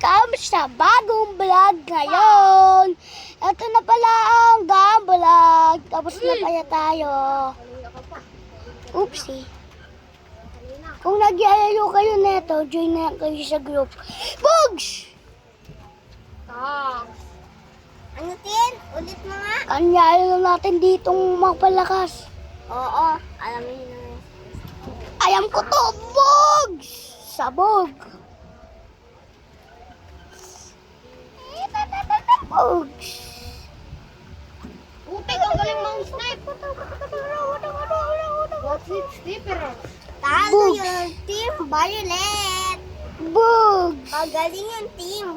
welcome sa bagong vlog ngayon. Ito na pala ang vlog. Tapos na pala tayo. Oopsie. Kung nagyayalo kayo neto, join na kayo sa group. Bugs! Ano tin? Ulit mo nga? Kanyalo natin ditong magpalakas. Oo, alam mo yun. Ayam ko to, Bugs! Sabog. Bugs. Utek, ang galing mong snipe. What's its difference? Talo Bugs. yung team Violet. Bugs. Magaling yung team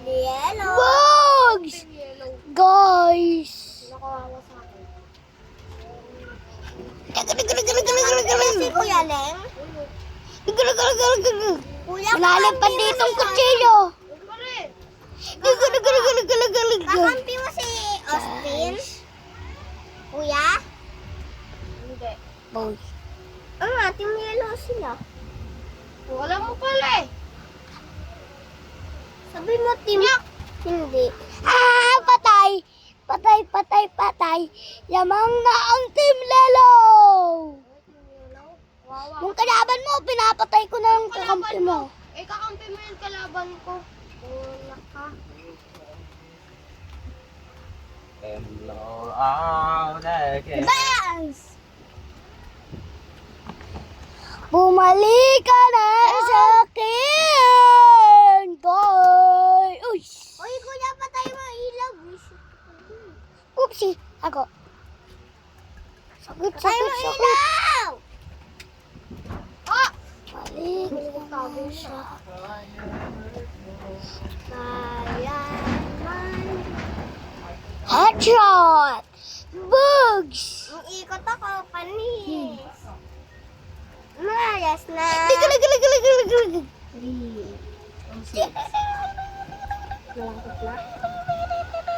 Yellow. Bugs! Guys! Nakawawa sa akin. Galing. Si Kuya Leng. Kuya, Malalim pa kakampi mo ditong si- kutsilyo. Kakampi mo si Austin. Kuya? Hindi. Bugs. Team Yellow sila. Wala mo pala eh. Sabi mo team... Hindi. Patay! Patay! Yamang na ang Team Lelo! Wawa. Yung kalaban mo, pinapatay ko na yung kakampi mo. Eh, kakampi mo yung kalaban ko. Wala ka. Bounce! Bumalik ka na sa akin! Goy! Uy! Uy, kuya, patay mo ang ilaw. Oopsie! Ako. Sakit! Patay mo ang ilaw! Balik ka na sa headshot! Bugs! Ang ikot ako, panis. Malayas na. Lig! Malapit na.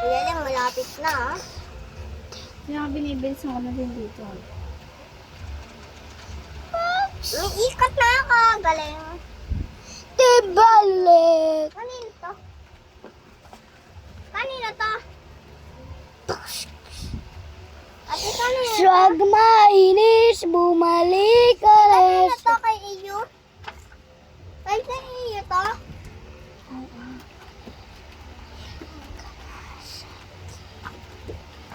Kuya lang, malapit na. Yung binibins mo na din dito. Ang ikot na ako. Galing. Tibalik! Kanino to? Kanino to? Ate, kanino to? Swag mainis, bumalik ka na Kanino sa... to kay iyo? Kay iyo to?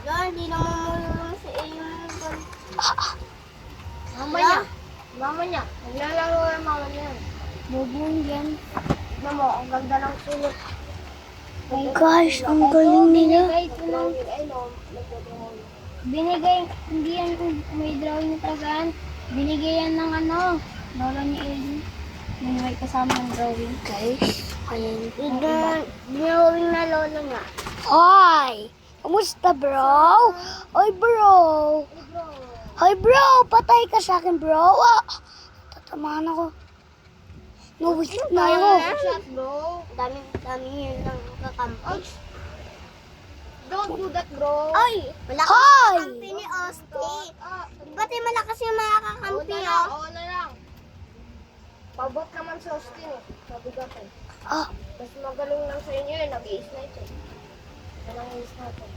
Yan, hindi naman marunong si iyo. Mama niya. Naglalaro yung mama niya. Bubong yan. Tignan mo, ang ganda ng sulit. Guys, ang galing nila. Binigay ko ng... Binigay, hindi yan may drawing na talagaan. Binigay yan ng ano, lola ni Ellie. Yung may kasama ng drawing. Guys, ayun. Dinawin na lolo nga. Hoy! Kamusta, bro? Hoy, bro! Hoy, bro! Patay ka sa akin, bro! Tatamaan ako. No, wait na ako. Shot, bro. Dami yun lang kakampi. Don't do that, bro. Ay! Malakas Hoy! yung kampi ni Austin. Ba't malakas yung mga kakampi, oh? Oo na lang. Pabot naman sa Austin eh. Sabi ko eh. Ah, Mas magaling lang sa inyo eh. Nag-i-snipe eh. Walang i-snipe eh.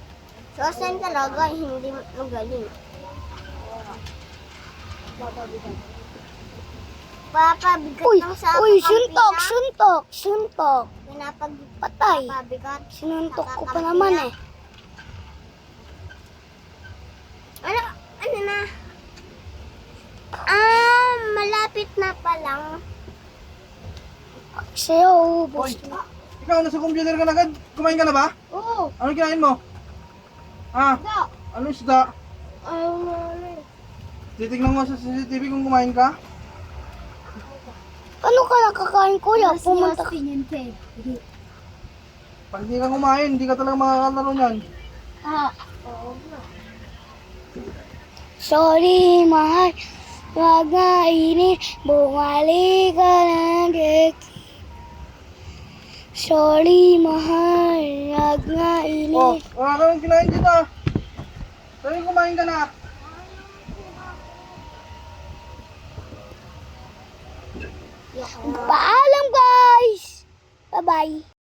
Si Austin talaga, hindi magaling. Papabitan. Papabigat uy! lang sa Uy! kakampi Suntok! na. Patay! Papabigat. Sinuntok ko pa naman eh. Ano na? Malapit na pa lang. Sa'yo, ubos Hoy, na. ikaw nasa computer ka na agad? Kumain ka na ba? Oo. Ano kinain mo? Da. Ano isda? Ayaw na ulit. Titignan mo sa CCTV kung kumain ka? Ano ka nakakain, kuya? Pumunta ka. Pag hindi ka kumain, hindi ka talaga makakalaro niyan. Oo na. Sorry, mahal. Wag na ini. Bumalik ka na deki. Sorry, mahal. Wag na ini. Oh, wala ka nang kinain dito. Sabi kumain ka na. Paalam, guys! Bye-bye.